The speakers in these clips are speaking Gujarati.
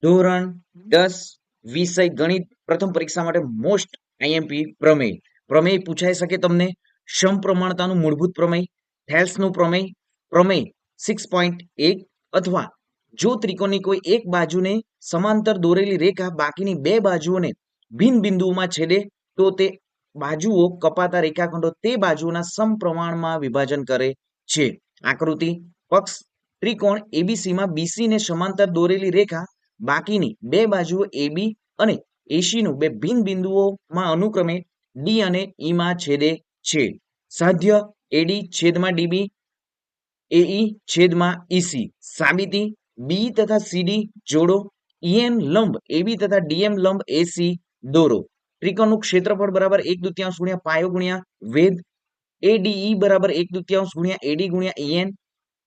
ધોરણ 10 વિષય ગણિત પ્રથમ પરીક્ષા માટે મોસ્ટ આઈએમપી પ્રમેય. પ્રમેય પૂછાઈ શકે તમને. સમપ્રમાણતાનું મૂળભૂત પ્રમેય, થેલ્સનું પ્રમેય, પ્રમેય 6.1 અથવા જો ત્રિકોણની કોઈ એક બાજુને સમાંતર દોરેલી રેખા બાકીની બે બાજુઓને ભિન્ન બિંદુઓમાં છેદે તો તે બાજુઓ કપાતા રેખાખંડો તે બાજુઓના સમપ્રમાણમાં વિભાજન કરે છે. આકૃતિ પક્ષ ત્રિકોણ એબીસીમાં બીસી ને સમાંતર દોરેલી રેખા બાકીની બે બાજુઓ AB અને AC નું બે ભિન્ન બિંદુઓમાં અનુક્રમે D અને E માં છેદે છે. સાધ્ય AD છેદમાં DB, AE છેદમાં EC. સાબિતી B તથા CD જોડો, EN લંબ AB તથા DM લંબ AC દોરો. ત્રિકોણનું ક્ષેત્રફળ બરાબર 1/2 ગુણ્યા પાયો ગુણ્યા વેધ. ADE બરાબર 1/2 ગુણ્યા AD ગુણ્યા EN.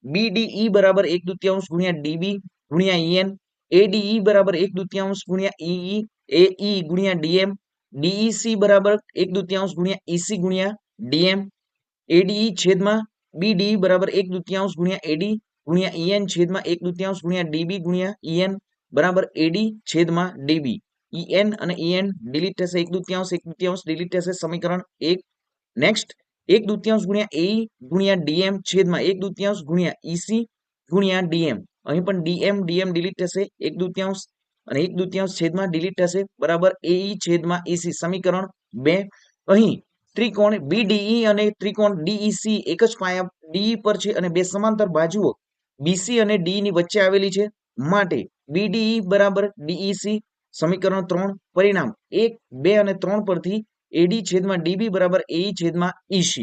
BDE બરાબર 1/2 ગુણ્યા DB ગુણ્યા EN. ADE બરાબર 1/2 ગુણ્યા EE AE ગુણ્યા DM. DEC બરાબર 1/2 ગુણ્યા EC ગુણ્યા DM. ADE છેદમાં BDE બરાબર 1/2 ગુણ્યા AD ગુણ્યા EN છેદમાં 1/2 ગુણ્યા DB ગુણ્યા EN બરાબર AD છેદમાં DB. EN અને EN ડિલીટ થશે, 1/2 ડિલીટ થશે, સમીકરણ 1. નેક્સ્ટ 1/2 ગુણ્યા AE ગુણ્યા DM છેદમાં 1/2 ગુણ્યા EC ગુણ્યા DM. અહીં પણ DM ડિલીટ થશે, 1/2 અને 1/2 છેદમાં ડિલીટ થશે બરાબર AE છેદમાં EC. સમીકરણ 2. અહીં ત્રિકોણ BDE અને ત્રિકોણ DEC એક જ પાયા DE પર છે અને બે સમાંતર બાજુઓ BC અને DE ની વચ્ચે આવેલી છે, માટે BDE બરાબર DEC. સમીકરણ 3. પરિણામ 1, 2 અને 3 પરથી AD છેદમાં DB બરાબર AE છેદમાં EC.